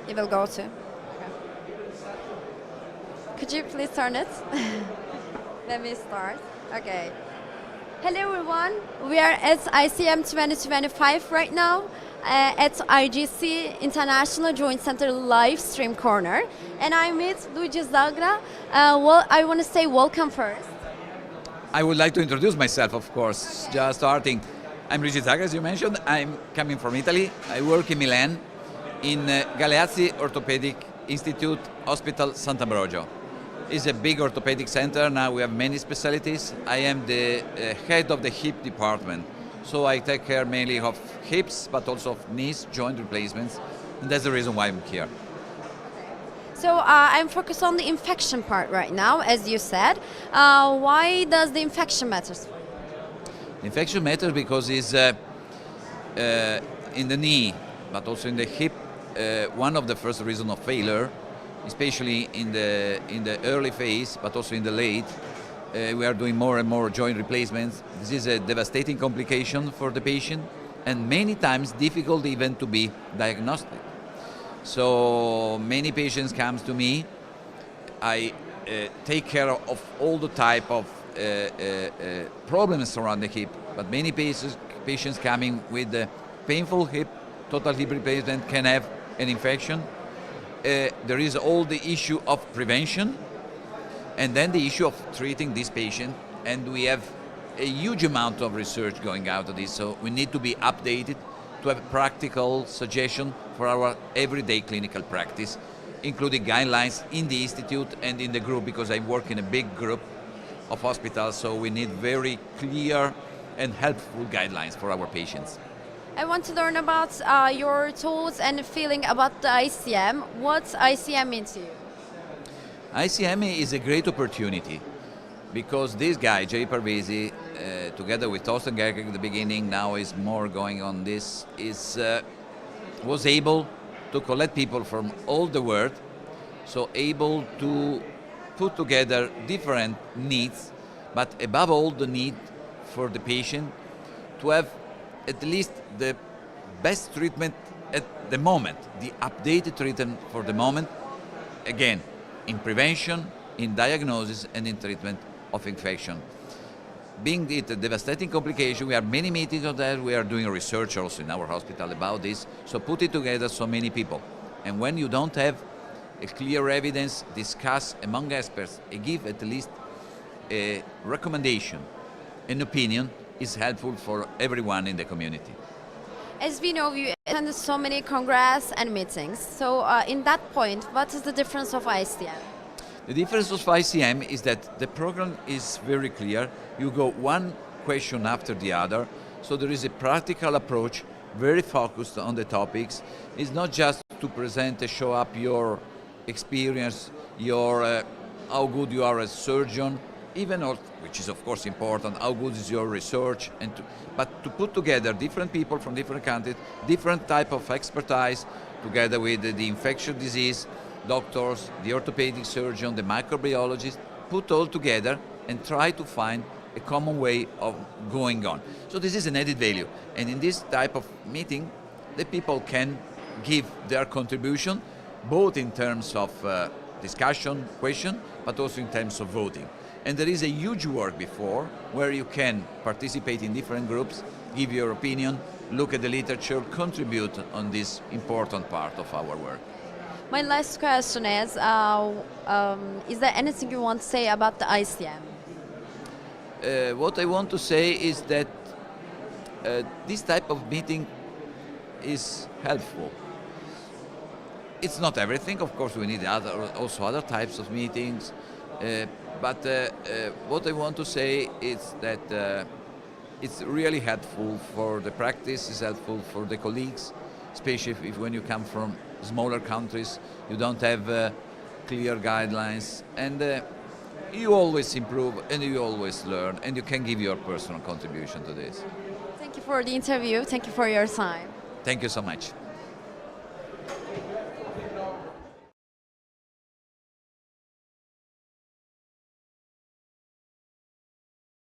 You will go to. Could you please turn it? Let me start. Okay. Hello everyone. We are at ICM 2025 right now at IGC International Joint Center live stream corner, and I'm with Luigi Zagra. Well, I want to say welcome first. I would like to introduce myself, of course, just starting. I'm Luigi Zagra, as you mentioned. I'm coming from Italy. I work in Milan in Galeazzi Orthopedic Institute Hospital Sant'Ambrogio. It's a big orthopedic center. Now we have many specialties. I am the head of the hip department. So I take care mainly of hips, but also of knees, joint replacements. And that's the reason why I'm here. So I'm focused on the infection part right now, as you said. Why does the infection matter? Infection matters because it's in the knee, but also in the hip, one of the first reasons of failure, especially in the early phase, but also in the late. We are doing more and more joint replacements. This is a devastating complication for the patient, and many times difficult even to be diagnosed. So many patients come to me. I take care of all the type of problems around the hip, but many patients coming with a painful hip, total hip replacement can have an infection. There is all the issue of prevention, and then the issue of treating this patient, and we have a huge amount of research going out of this, so we need to be updated to have practical suggestion for our everyday clinical practice, including guidelines in the institute and in the group, because I work in a big group of hospitals, so we need very clear and helpful guidelines for our patients. I want to learn about your thoughts and feeling about the ICM. What's ICM mean to you? ICM is a great opportunity because this guy, Jay Parvesi, together with Thorsten Gerke at the beginning, now is more going on this, was able to collect people from all the world, so able to put together different needs, but above all the need for the patient to have at least the best treatment at the moment, the updated treatment for the moment, again, in prevention, in diagnosis, and in treatment of infection. Being it a devastating complication, we have many meetings on that. We are doing research also in our hospital about this, so put it together so many people. And when you don't have a clear evidence, discuss among experts, and give at least a recommendation, an opinion, is helpful for everyone in the community. As we know, you attended so many congress and meetings. So in that point, what is the difference of ICM? The difference of ICM is that the program is very clear. You go one question after the other. So there is a practical approach, very focused on the topics. It's not just to present and show up your experience, your how good you are as a surgeon, even, which is of course important, how good is your research, but to put together different people from different countries, different type of expertise, together with the infectious disease doctors, the orthopedic surgeon, the microbiologist, put all together and try to find a common way of going on. So this is an added value, and in this type of meeting, the people can give their contribution, both in terms of discussion, question, but also in terms of voting. And there is a huge work before where you can participate in different groups, give your opinion, look at the literature, contribute on this important part of our work. My last question is there anything you want to say about the ICM? What I want to say is that this type of meeting is helpful. It's not everything, of course we need also other types of meetings, but what I want to say is that it's really helpful for the practice, it's helpful for the colleagues, especially if when you come from smaller countries, you don't have clear guidelines, and you always improve and you always learn, and you can give your personal contribution to this. Thank you for the interview. Thank you for your time. Thank you so much.